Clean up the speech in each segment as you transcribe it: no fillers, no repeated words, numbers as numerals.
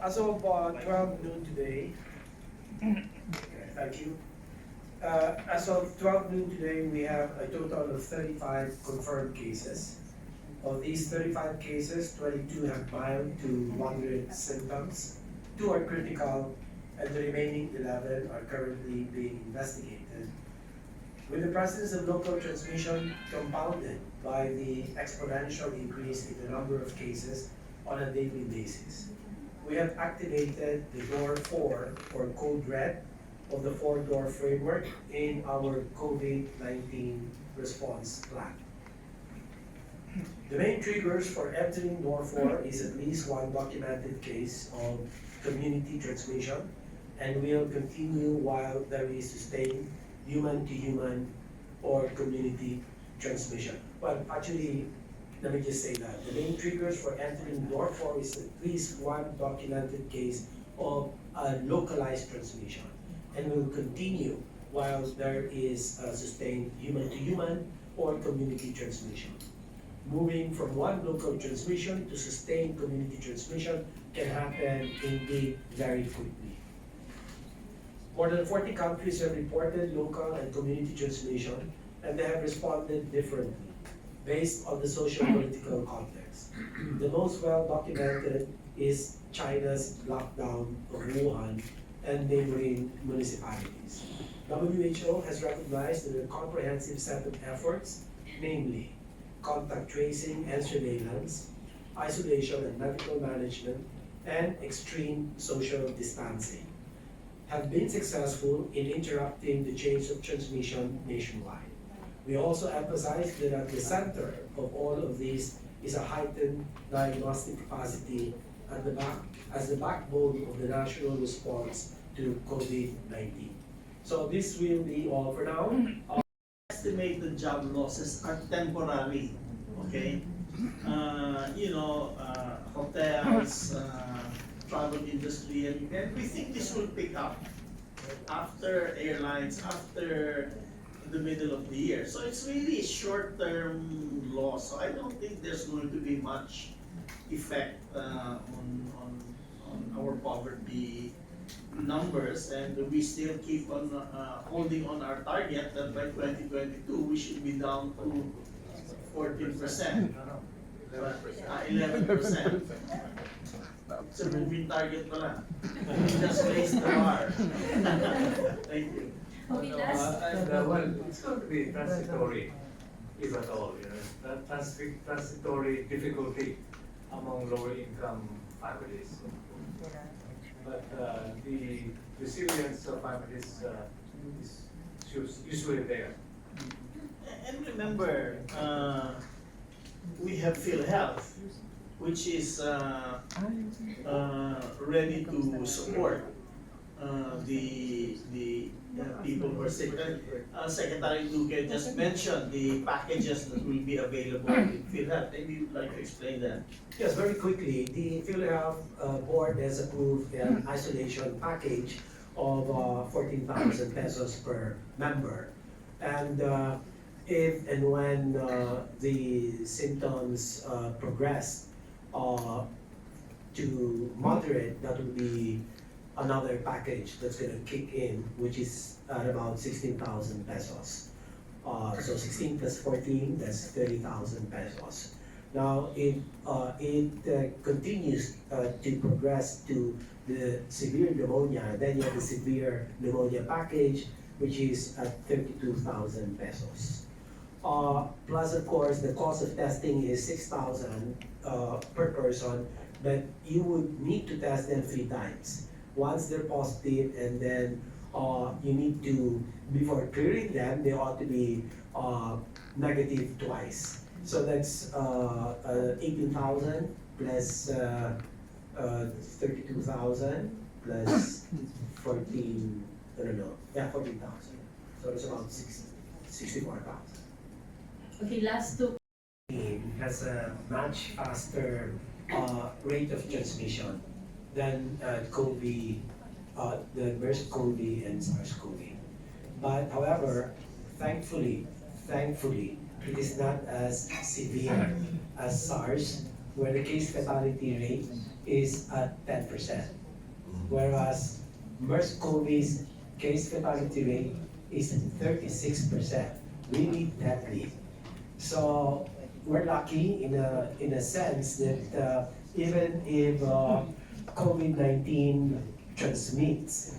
As of 12 noon today, thank you. As of 12 noon today, we have a total of 35 confirmed cases. Of these 35 cases, 22 have mild to moderate symptoms, 2 are critical, and the remaining 11 are currently being investigated. With the presence of local transmission compounded by the exponential increase in the number of cases on a daily basis, we have activated the Door 4 or Code Red of the 4-door framework in our COVID-19 response plan. The main triggers for entering Door 4 is at least one documented case of community transmission, and will continue while there is sustained human-to-human or community transmission. Well, actually, let me just say that the main triggers for entering Door 4 is at least one documented case of a localized transmission, and will continue while there is a sustained human-to-human or community transmission. Moving from one local transmission to sustained community transmission can happen indeed very quickly. More than 40 countries have reported local and community transmission, and they have responded differently based on the social-political context. The most well-documented is China's lockdown of Wuhan and neighboring municipalities. WHO has recognized that a comprehensive set of efforts, namely contact tracing and surveillance, isolation and medical management, and extreme social distancing, have been successful in interrupting the chains of transmission nationwide. We also emphasize that at the center of all of these is a heightened diagnostic capacity as the backbone of the national response to COVID-19. So this will be all for now. Estimated job losses are temporary, okay? Hotels, travel industry, and we think this will pick up after airlines, after the middle of the year. So it's really a short-term loss. So I don't think there's going to be much effect on our poverty numbers, and we still keep on holding on our target that by 2022 we should be down to 14%. 11%. It's a moving target pala. We just raised the bar. Thank you. Okay, Well, it's going to be transitory, if at all. That transitory difficulty among lower income families. But the resilience of families is usually there. And remember, we have PhilHealth, which is ready to support the people who are sick. Secretary Duque just mentioned the packages that will be available in PhilHealth. Maybe you'd like to explain that. Yes, very quickly, the PhilHealth board has approved an isolation package of 14,000 pesos per member. And if and when the symptoms progress to moderate, that will be another package that's going to kick in, which is at about 16,000 pesos. So 16 plus 14, that's 30,000 pesos. Now, if it continues to progress to the severe pneumonia, then you have the severe pneumonia package, which is at 32,000 pesos. Plus, of course, the cost of testing is 6,000 per person, but you would need to test them 3 times. Once they're positive, and then you need to, before clearing them, they ought to be negative twice. So that's 18,000 plus 32,000 plus 14, I don't know, yeah, 14,000. So it's about 64,000. Okay, last two. Has a much faster rate of transmission than COVID, the MERS-CoV and SARS-CoV. But however, thankfully, it is not as severe as SARS where the case fatality rate is at 10%. Whereas MERS-CoV's case fatality rate is 36%, really deadly. So we're lucky in a sense that even if COVID-19 transmits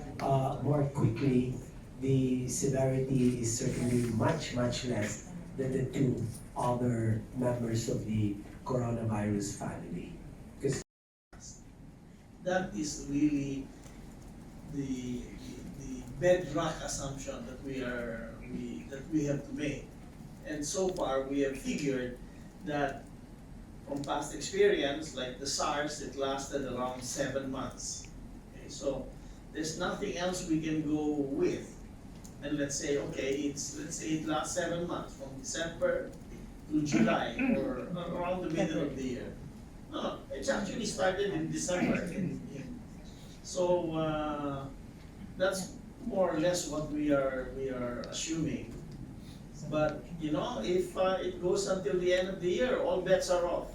more quickly, the severity is certainly much, much less than the two other members of the coronavirus family. That is really the bedrock assumption that we have to make. And so far, we have figured that from past experience, like the SARS, it lasted around 7 months. Okay, so there's nothing else we can go with. And let's say, okay, let's say it lasts 7 months, from December to July, or around the middle of the year. No, it's actually started in December. So that's more or less what we are assuming. But you know, if it goes until the end of the year, all bets are off.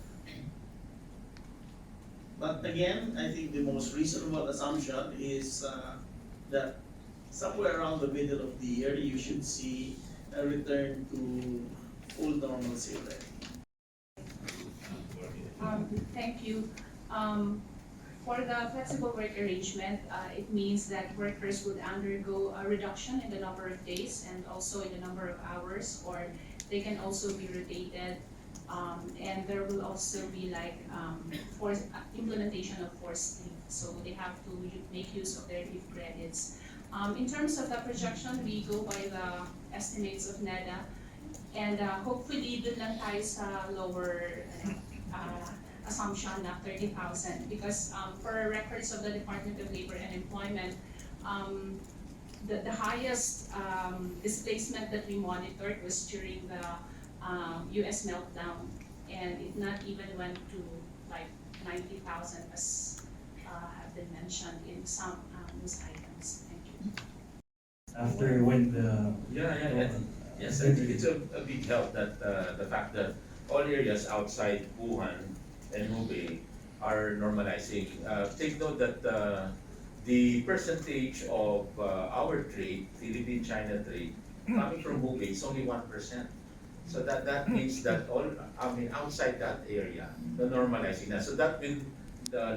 But again, I think the most reasonable assumption is that somewhere around the middle of the year, you should see a return to full normalcy already. Thank you. For the flexible work arrangement, it means that workers would undergo a reduction in the number of days and also in the number of hours, or they can also be rotated. And there will also be like implementation of forced leave, so they have to make use of their leave credits. In terms of the projection, we go by the estimates of NEDA, and hopefully dun lang tayo sa lower assumption na 30,000, because for records of the Department of Labor and Employment, the highest displacement that we monitored was during the US meltdown, and it not even went to like 90,000 as have been mentioned in some news items. Thank you. After when the Yes, I think it's a big help that the fact that all areas outside Wuhan and Hubei are normalizing. Take note that the percentage of our trade, Philippine-China trade, coming from Hubei is only 1%. So that means that outside that area, the normalizing na. So that will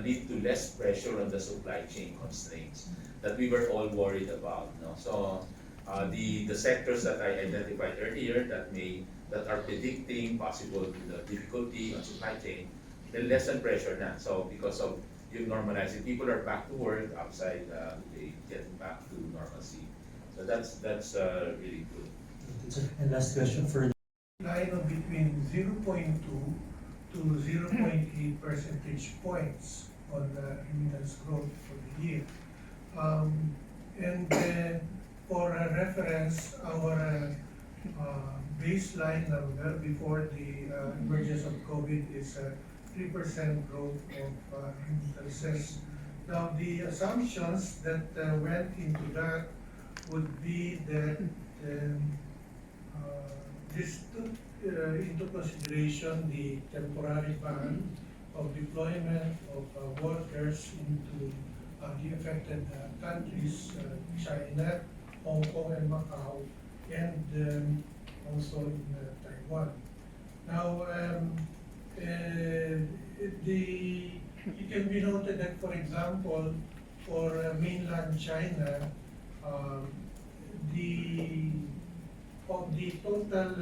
lead to less pressure on the supply chain constraints that we were all worried about. No? So the sectors that I identified earlier that are predicting possible difficulty on supply chain, they'll lessen pressure na. So because of you normalizing, people are back to work outside, they getting back to normalcy. So that's really good. and last question for line of between 0.2 to 0.8 percentage points on the remittance growth for the year. And for a reference, our baseline number before the emergence of COVID is 3% growth of remittances. Now, the assumptions that went into that would be that this took into consideration the temporary ban of deployment of workers into the affected countries, China, Hong Kong and Macau, and also in Taiwan. Now, it can be noted that, for example, for mainland China, of the total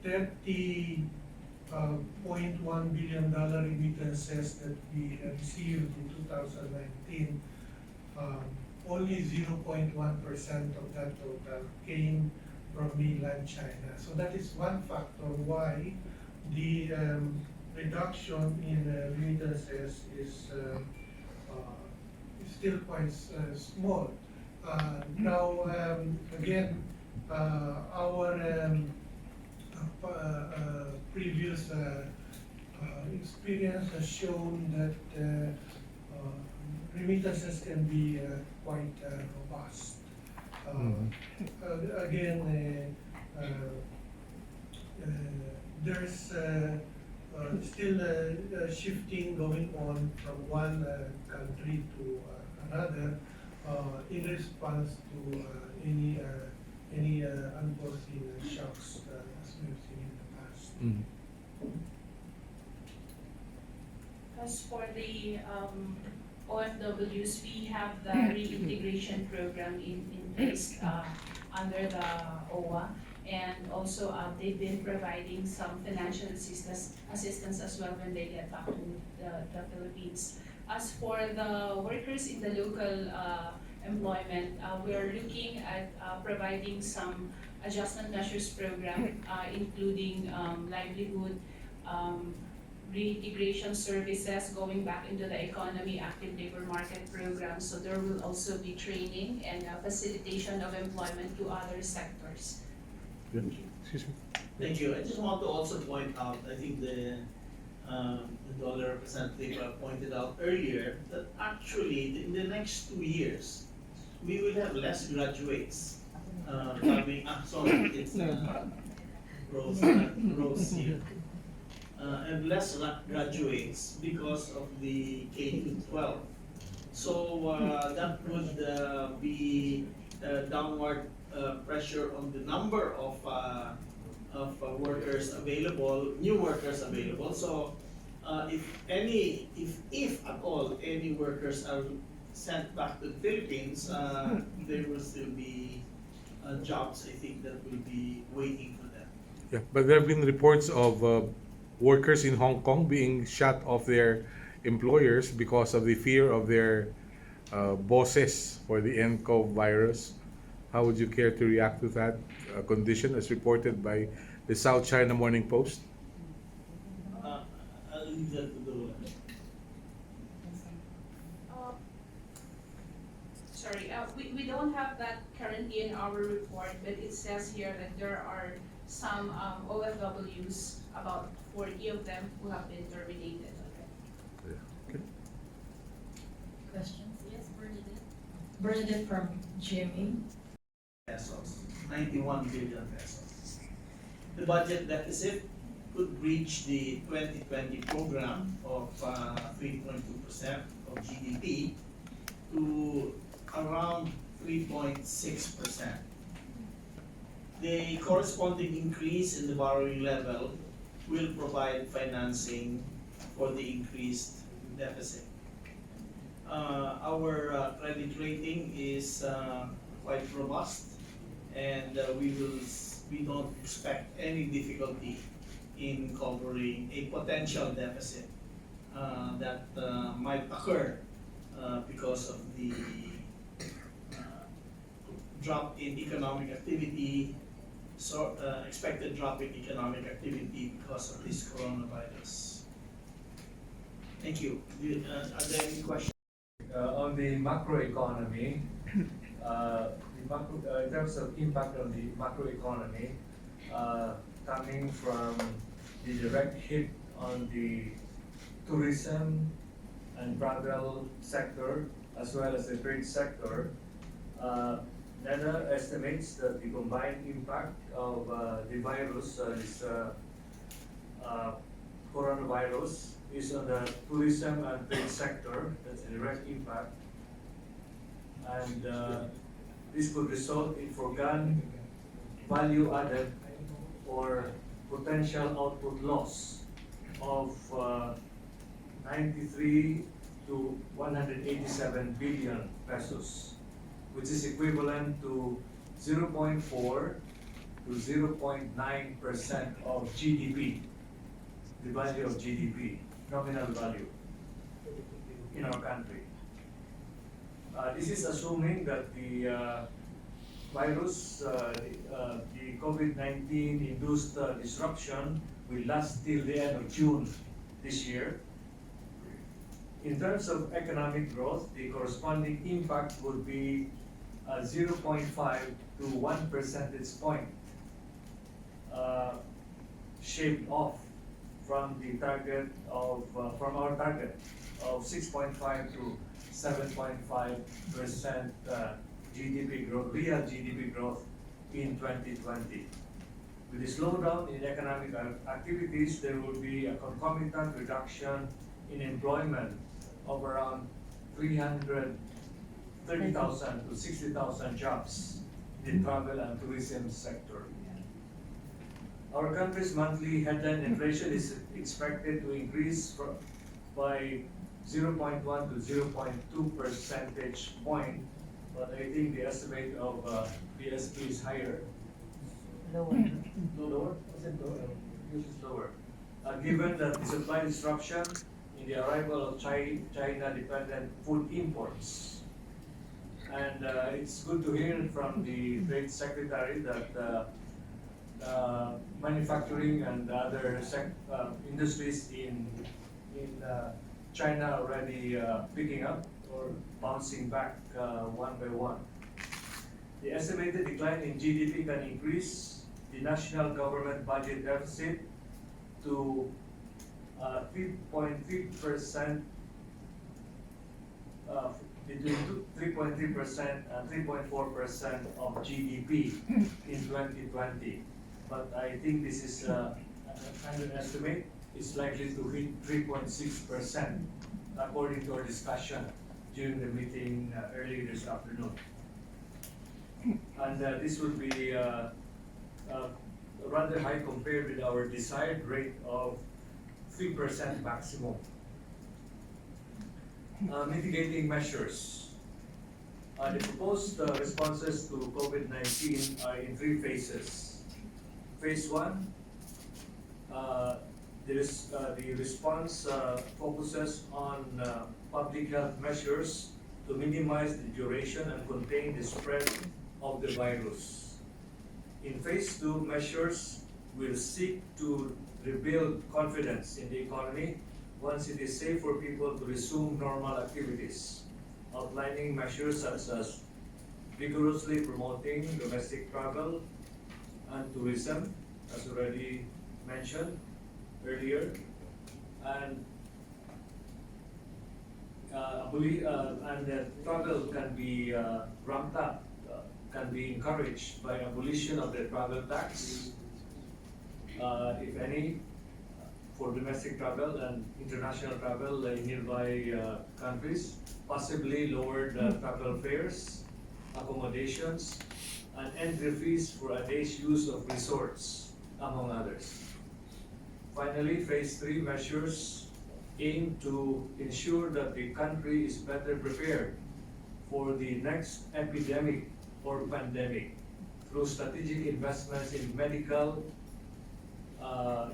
30.1 billion remittances that we received in 2019, only 0.1% of that total came from mainland China. So that is one factor why the reduction in remittances is still quite small. Now, again, our previous experience has shown that remittances can be quite robust. Again, there's still shifting going on from one country to another in response to any unforeseen shocks as we've seen in the past. As for the OFWs, we have the reintegration program in place under the OWA. And also, they've been providing some financial assistance as well when they get back to the Philippines. As for the workers in the local employment, we're looking at providing some adjustment measures program, including livelihood, reintegration services, going back into the economy, active labor market program. So there will also be training and facilitation of employment to other sectors. Excuse me. Thank you. I just want to also point out, I think the dollar representative pointed out earlier that actually in the next 2 years, we will have less graduates coming, sorry, it's Rose here. And less graduates because of the K-12. So that would be downward pressure on the number of workers available, new workers available. So if at all any workers are sent back to the Philippines, there will still be jobs, I think, that will be waiting for them. Yeah, but there have been reports of workers in Hong Kong being shut off their employers because of the fear of their bosses for the nCoV virus. How would you care to react to that condition as reported by the South China Morning Post? I'll leave that to the Sorry, we don't have that currently in our report, but it says here that there are some OFWs, about 40 of them, who have been terminated already. Okay. Questions? Yes, Bernadette. Bernadette from GMA. pesos, 91 billion pesos. The budget deficit could reach the 2020 program of 3.2% of GDP to around 3.6%. The corresponding increase in the borrowing level will provide financing for the increased deficit. Our credit rating is quite robust, and we don't expect any difficulty in covering a potential deficit that might occur because of the drop in economic activity, expected drop in economic activity because of this coronavirus. Thank you. Are there any questions? On the macroeconomy, in terms of impact on the macroeconomy, coming from the direct hit on the tourism and travel sector, as well as the trade sector, NEDA estimates that the combined impact of the virus, this coronavirus, is on the tourism and trade sector. That's a direct impact. And this could result in foregone value added or potential output loss of 93 to 187 billion pesos, which is equivalent to 0.4 to 0.9% of GDP, the value of GDP, nominal value in our country. This is assuming that the virus, the COVID-19 induced disruption will last till the end of June this year. In terms of economic growth, the corresponding impact would be 0.5 to 1 percentage point shaved off from the target of from our target of 6.5 to 7.5% GDP growth, real GDP growth in 2020. With the slowdown in economic activities, there will be a concomitant reduction in employment of around 330,000 to 60,000 jobs in the travel and tourism sector. Our country's monthly headline inflation is expected to increase by 0.1 to 0.2 percentage point, but I think the estimate of PSP is higher. Lower? Was it lower? This is lower. Given that the supply disruption in the arrival of China-dependent food imports. And it's good to hear from the Trade Secretary that manufacturing and other industries in China already picking up or bouncing back one by one. The estimated decline in GDP can increase the national government budget deficit to 3.3%, between 3.3% and 3.4% of GDP in 2020. But I think this is an estimate. It's likely to hit 3.6%, according to our discussion during the meeting earlier this afternoon. And this will be rather high compared with our desired rate of 3% maximum. Mitigating measures. The proposed responses to COVID-19 are in 3 phases. Phase 1, the response focuses on public health measures to minimize the duration and contain the spread of the virus. In phase 2, measures will seek to rebuild confidence in the economy once it is safe for people to resume normal activities, outlining measures such as vigorously promoting domestic travel and tourism, as already mentioned earlier, and travel can be ramped up, can be encouraged by abolition of the travel tax, if any, for domestic travel and international travel in nearby countries, possibly lowered travel fares, accommodations, and entry fees for a day's use of resorts, among others. Finally, phase 3 measures aim to ensure that the country is better prepared for the next epidemic or pandemic through strategic investments in medical,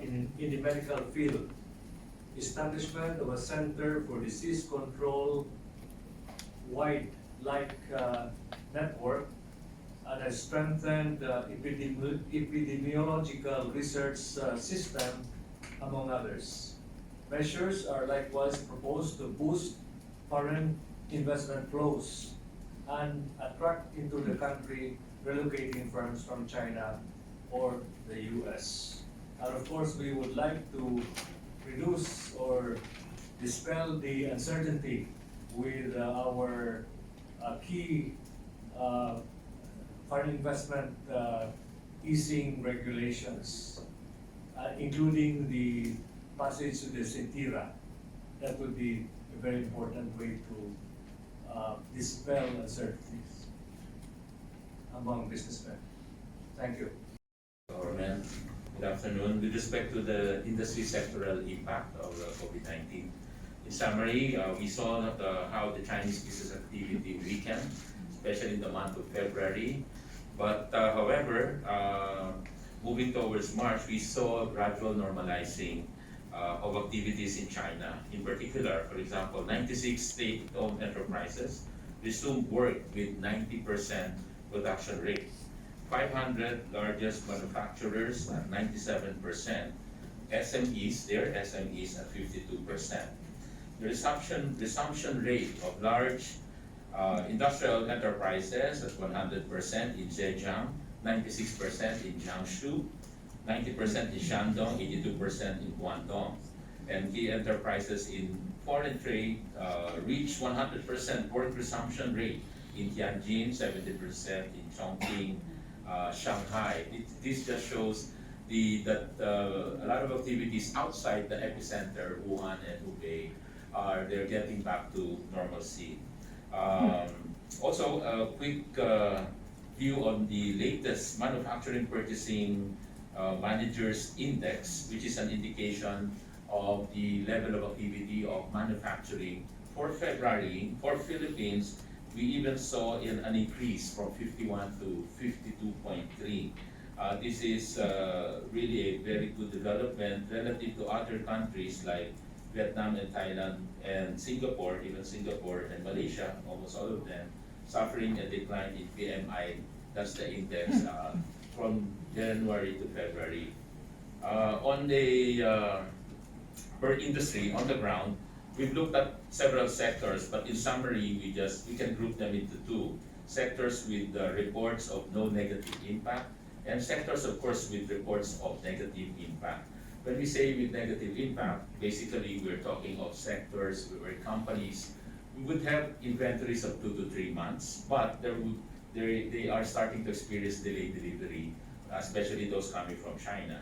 in the medical field, establishment of a center for disease control wide network, and a strengthened epidemiological research system, among others. Measures are likewise proposed to boost foreign investment flows and attract into the country relocating firms from China or the US. And of course, we would like to reduce or dispel the uncertainty with our key foreign investment easing regulations, including the passage to the CENTIRA. That would be a very important way to dispel uncertainties among businessmen. Thank you. Government. Good afternoon. With respect to the industry sectoral impact of COVID-19, in summary, we saw how the Chinese business activity weakened, especially in the month of February. But however, moving towards March, we saw a gradual normalizing of activities in China. In particular, for example, 96 state-owned enterprises resumed work with 90% production rate. 500 largest manufacturers at 97%. SMEs, their SMEs at 52%. The resumption rate of large industrial enterprises at 100% in Zhejiang, 96% in Jiangsu, 90% in Shandong, 82% in Guangdong. And key enterprises in foreign trade reached 100% work resumption rate in Tianjin, 70% in Chongqing, Shanghai. This just shows a lot of activities outside the epicenter, Wuhan and Hubei, they're getting back to normalcy. Also, a quick view on the latest manufacturing purchasing managers index, which is an indication of the level of activity of manufacturing for February. For Philippines, we even saw an increase from 51 to 52.3. This is really a very good development relative to other countries like Vietnam and Thailand and Singapore, even Singapore and Malaysia, almost all of them, suffering a decline in PMI. That's the index from January to February. On the per industry on the ground, we've looked at several sectors, but in summary, we can group them into two sectors with reports of no negative impact, and sectors, of course, with reports of negative impact. When we say with negative impact, basically we're talking of sectors where companies would have inventories of 2 to 3 months, but they are starting to experience delayed delivery, especially those coming from China.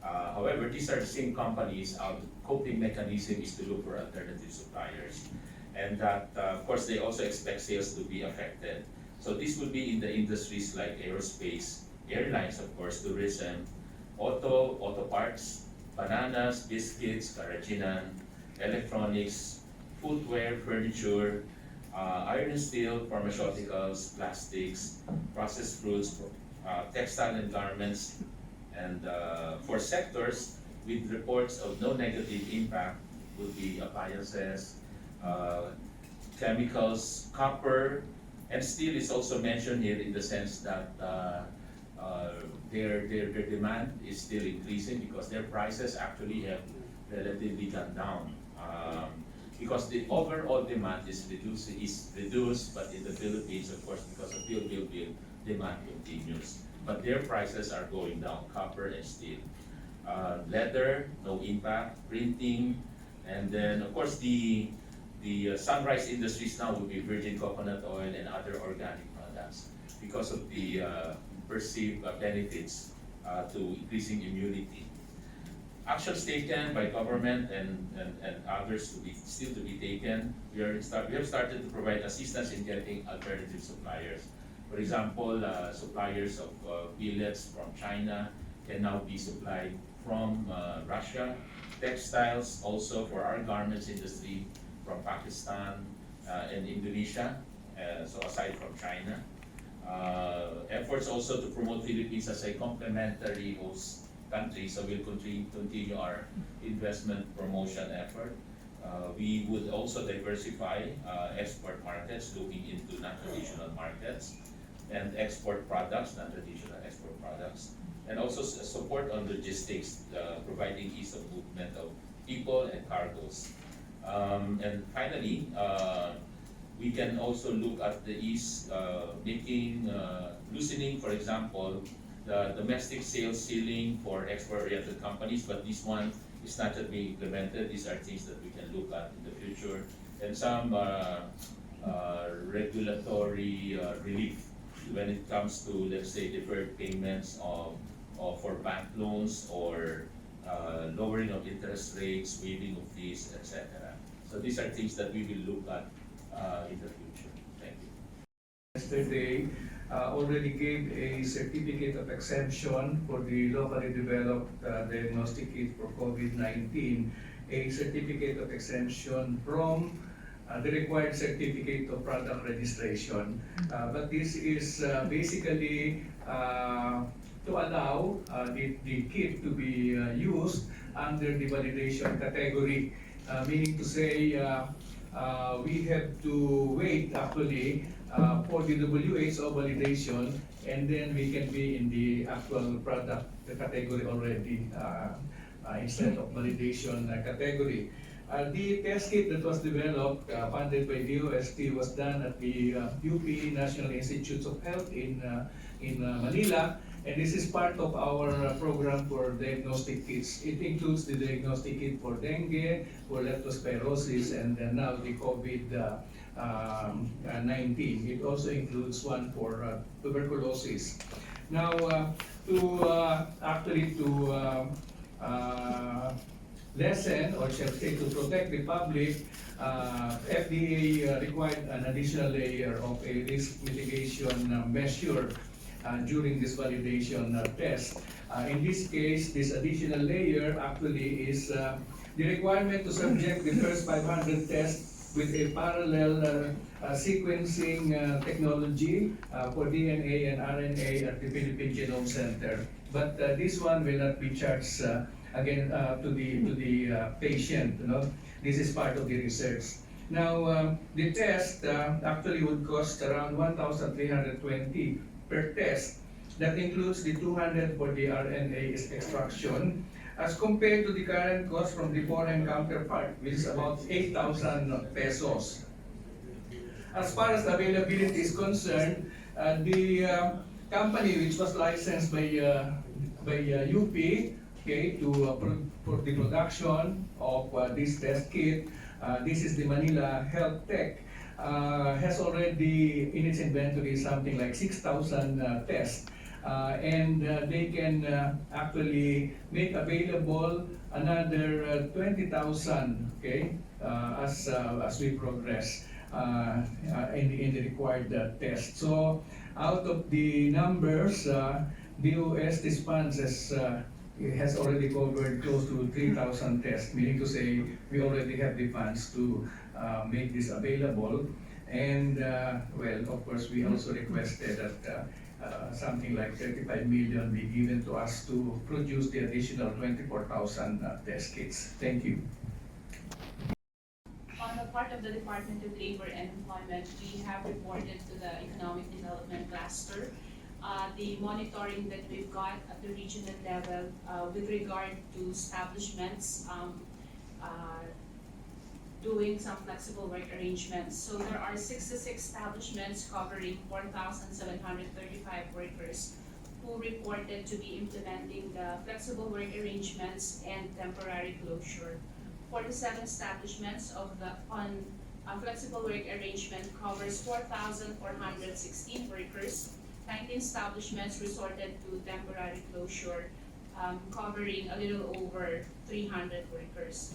However, these are the same companies, coping mechanism is to look for alternative suppliers. And that, of course, they also expect sales to be affected. So this would be in the industries like aerospace, airlines, of course, tourism, auto parts, bananas, biscuits, karajinan, electronics, footwear, furniture, iron and steel, pharmaceuticals, plastics, processed fruits, textile and garments. And for sectors with reports of no negative impact would be appliances, chemicals, copper, and steel is also mentioned here in the sense that their demand is still increasing because their prices actually have relatively gone down. Because the overall demand is reduced, but in the Philippines, of course, because of build, demand continues. But their prices are going down, copper and steel. Leather, no impact, printing, and then of course the sunrise industries now will be virgin coconut oil and other organic products because of the perceived benefits to increasing immunity. Actions taken by government and others still to be taken. We have started to provide assistance in getting alternative suppliers. For example, suppliers of billets from China can now be supplied from Russia. Textiles also for our garments industry from Pakistan and Indonesia, so aside from China. Efforts also to promote Philippines as a complementary host country, so we'll continue our investment promotion effort. We would also diversify export markets, looking into non-traditional markets and export products, non-traditional export products, and also support on logistics, providing ease of movement of people and cargoes. And finally, we can also look at the ease, loosening, for example, the domestic sales ceiling for export-oriented companies, but this one is not yet being implemented. These are things that we can look at in the future, and some regulatory relief when it comes to, let's say, deferred payments for bank loans or lowering of interest rates, waiving of fees, etc. So these are things that we will look at in the future. Thank you. Yesterday, already gave a certificate of exemption for the locally developed diagnostic kit for COVID-19, a certificate of exemption from the required certificate of product registration. But this is basically to allow the kit to be used under the validation category, meaning to say we have to wait actually for the WHO validation, and then we can be in the actual product category already instead of validation category. The test kit that was developed, funded by DOST, was done at the UP National Institutes of Health in Manila, and this is part of our program for diagnostic kits. It includes the diagnostic kit for dengue, for leptospirosis, and now the COVID-19. It also includes one for tuberculosis. Now, lessen, or shall say to protect the public, FDA required an additional layer of a risk mitigation measure during this validation test. In this case, this additional layer actually is the requirement to subject the first 500 tests with a parallel sequencing technology for DNA and RNA at the Philippine Genome Center. But this one will not be charged again to the patient. You know, this is part of the research. Now, the test actually would cost around 1,320 per test. That includes the 200 for the RNA extraction, as compared to the current cost from the foreign counterpart, which is about 8,000 pesos. As far as the availability is concerned, the company which was licensed by UP, okay, for the production of this test kit, this is the Manila Health Tech, has already in its inventory something like 6,000 tests. And they can actually make available another 20,000, okay, as we progress in the required test. So out of the numbers, DOS dispenses has already covered close to 3,000 tests, meaning to say we already have the funds to make this available. And well, of course, we also requested that something like 35 million be given to us to produce the additional 24,000 test kits. Thank you. On the part of the Department of Labor and Employment, we have reported to the Economic Development Cluster the monitoring that we've got at the regional level with regard to establishments doing some flexible work arrangements. So there are 66 establishments covering 4,735 workers who reported to be implementing the flexible work arrangements and temporary closure. 47 establishments of the flexible work arrangement covers 4,416 workers. 19 establishments resorted to temporary closure, covering a little over 300 workers.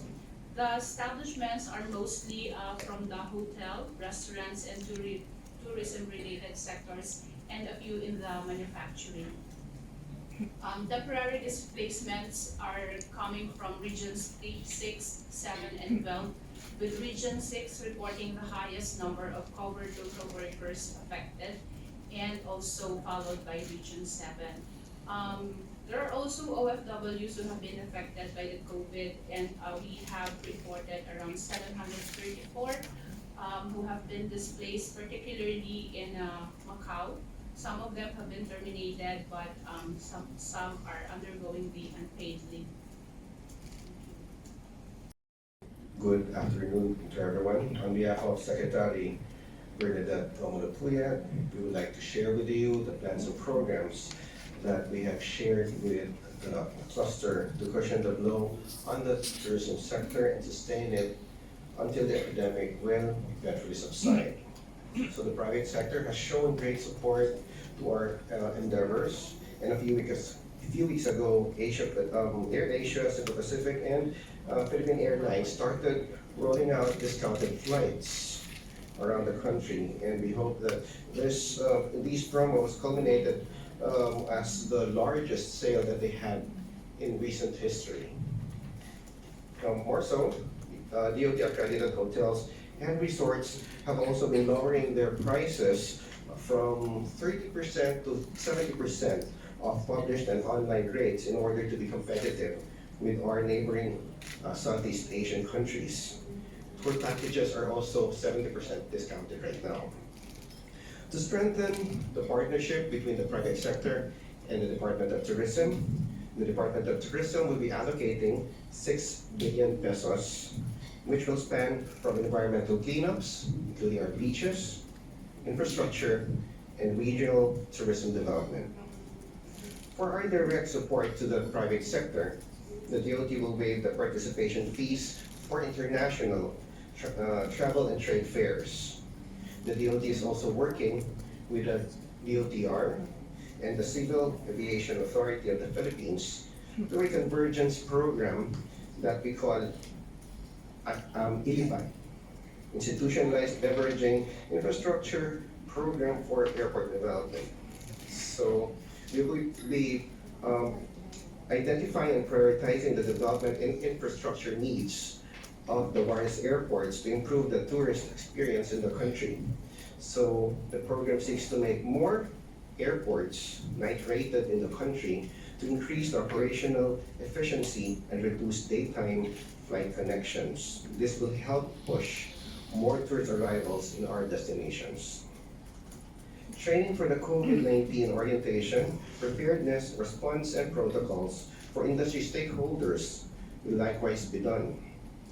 The establishments are mostly from the hotel, restaurants, and tourism-related sectors, and a few in the manufacturing. Temporary displacements are coming from regions 3, 6, 7, and 12, with Region 6 reporting the highest number of covered local workers affected, and also followed by Region 7. There are also OFWs who have been affected by the COVID, and we have reported around 734 who have been displaced, particularly in Macau. Some of them have been terminated, but some are undergoing the unpaid leave. Good afternoon to everyone. On behalf of Secretary Bernadette Romulo-Puyat, we would like to share with you the plans and programs that we have shared with the cluster to cushion the blow on the tourism sector and sustain it until the epidemic will eventually subside. So the private sector has shown great support to our endeavors, and a few weeks ago, Air Asia, Central Pacific, and Philippine Airlines started rolling out discounted flights around the country, and we hope that these promos culminated as the largest sale that they had in recent history. More so, DOT accredited hotels and resorts have also been lowering their prices from 30% to 70% of published and online rates in order to be competitive with our neighboring Southeast Asian countries. Tour packages are also 70% discounted right now. To strengthen the partnership between the private sector and the Department of Tourism, the Department of Tourism will be allocating 6 billion pesos, which will span from environmental cleanups, including our beaches, infrastructure, and regional tourism development. For our direct support to the private sector, the DOT will waive the participation fees for international travel and trade fairs. The DOT is also working with the DOTR and the Civil Aviation Authority of the Philippines through a convergence program that we call ILIFI, Institutionalized Leveraging Infrastructure Program for Airport Development. So we will be identifying and prioritizing the development and infrastructure needs of the various airports to improve the tourist experience in the country. So the program seeks to make more airports night-rated in the country to increase the operational efficiency and reduce daytime flight connections. This will help push more tourist arrivals in our destinations. Training for the COVID-19 orientation, preparedness, response, and protocols for industry stakeholders will likewise be done.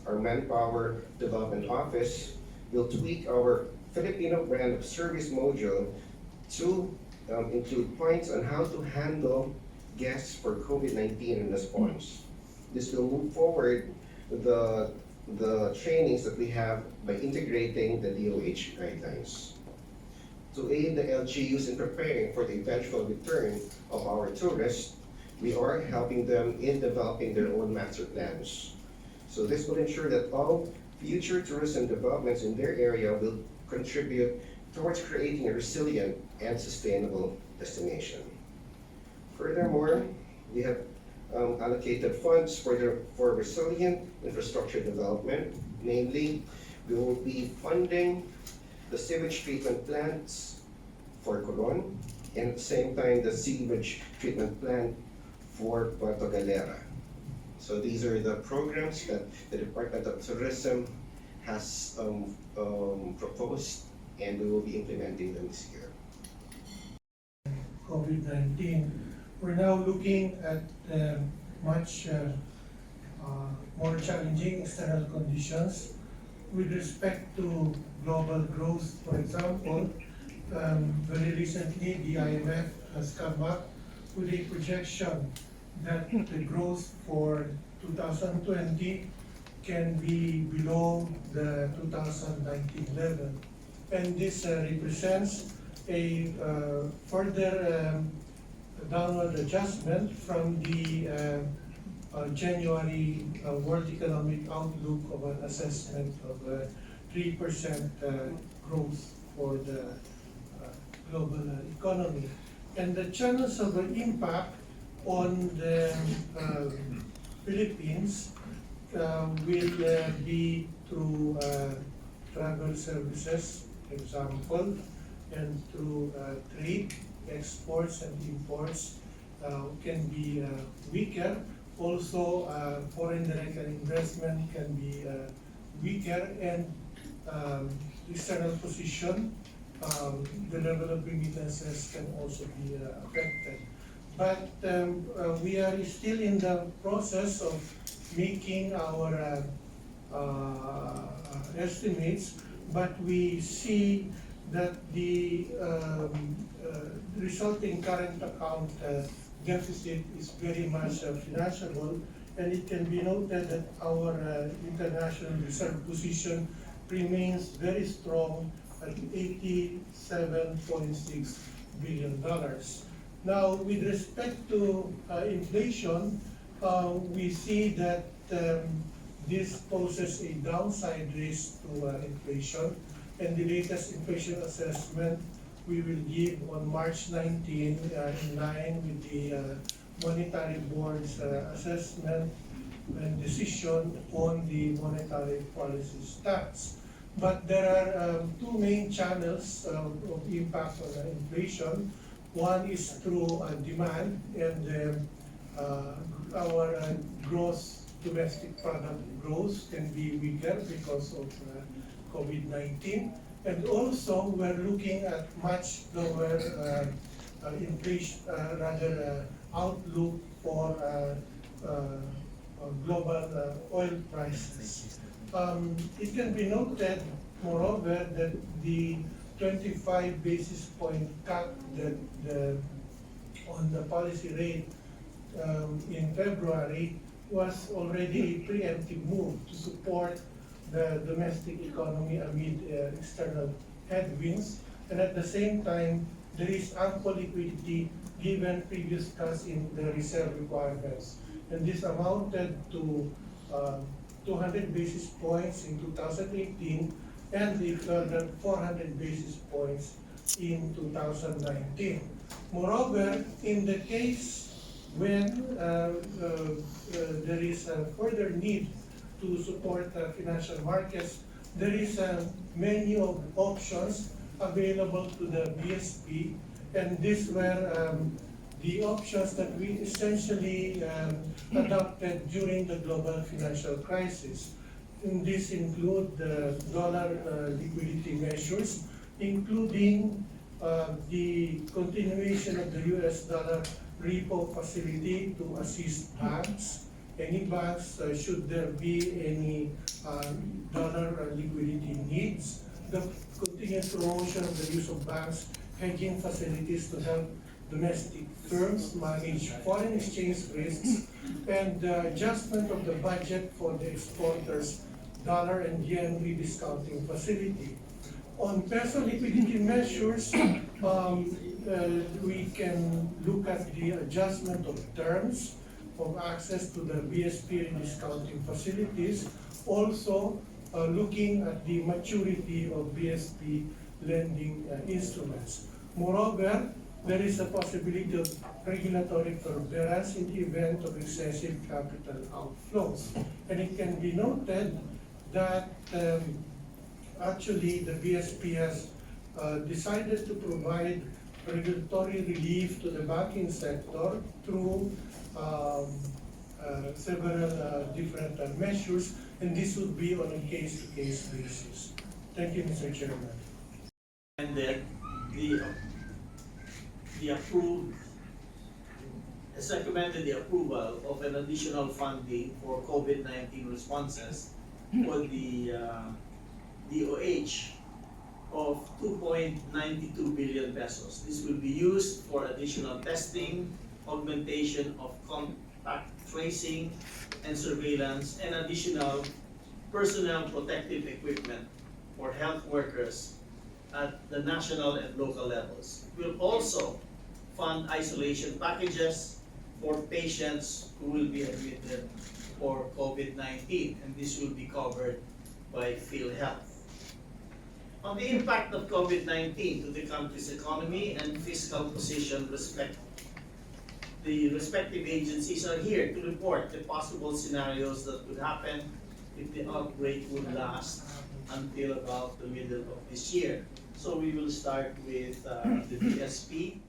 Our Manpower Development Office will tweak our Filipino brand of service module to include points on how to handle guests for COVID-19 and response. This will move forward the trainings that we have by integrating the DOH guidelines. To aid the LGUs in preparing for the eventual return of our tourists, we are helping them in developing their own master plans. So this will ensure that all future tourism developments in their area will contribute towards creating a resilient and sustainable destination. Furthermore, we have allocated funds for resilient infrastructure development. Namely, we will be funding the sewage treatment plants for Coron, and at the same time, the sewage treatment plant for Puerto Galera. So these are the programs that the Department of Tourism has proposed, and we will be implementing them this year. COVID-19. We're now looking at much more challenging external conditions with respect to global growth. For example, very recently the IMF has come up with a projection that the growth for 2020 can be below the 2019 level. And this represents a further downward adjustment from the January World Economic Outlook of an assessment of 3% growth for the global economy. And the channels of impact on the Philippines will be through travel services, example, and through trade, exports and imports can be weaker. Also, foreign direct investment can be weaker, and external position, the level of remittances can also be affected. But we are still in the process of making our estimates, but we see that the resulting current account deficit is very much financeable, and it can be noted that our international reserve position remains very strong at $87.6 billion. Now, with respect to inflation, we see that this poses a downside risk to inflation, and the latest inflation assessment we will give on March 19 in line with the Monetary Board's assessment and decision on the monetary policy stance. But there are two main channels of impact on inflation. One is through demand, and our domestic product growth can be weaker because of COVID-19. And also, we're looking at much lower inflation, outlook for global oil prices. It can be noted, moreover, that the 25 basis point cut on the policy rate in February was already a preemptive move to support the domestic economy amid external headwinds, and at the same time, there is ample liquidity given previous cuts in the reserve requirements. And this amounted to 200 basis points in 2018 and the further 400 basis points in 2019. Moreover, in the case when there is a further need to support financial markets, there is a menu of options available to the BSP, and these were the options that we essentially adopted during the global financial crisis. And these include the dollar liquidity measures, including the continuation of the US dollar repo facility to assist banks. Any banks, should there be any dollar liquidity needs, the continued promotion of the use of banks hedging facilities to help domestic firms manage foreign exchange risks, and the adjustment of the budget for the exporters' dollar and yen rediscounting facility. On peso liquidity measures, we can look at the adjustment of terms of access to the BSP rediscounting facilities, also looking at the maturity of BSP lending instruments. Moreover, there is a possibility of regulatory forbearance in the event of excessive capital outflows. And it can be noted that actually the BSP has decided to provide regulatory relief to the banking sector through several different measures, and this would be on a case-to-case basis. Thank you, Mr. Chairman. And the approved, has recommended the approval of an additional funding for COVID-19 responses for the DOH of 2.92 billion pesos. This will be used for additional testing, augmentation of contact tracing and surveillance, and additional personnel protective equipment for health workers at the national and local levels. We'll also fund isolation packages for patients who will be admitted for COVID-19, and this will be covered by PhilHealth. On the impact of COVID-19 to the country's economy and fiscal position, the respective agencies are here to report the possible scenarios that could happen if the outbreak would last until about the middle of this year. So we will start with the BSP.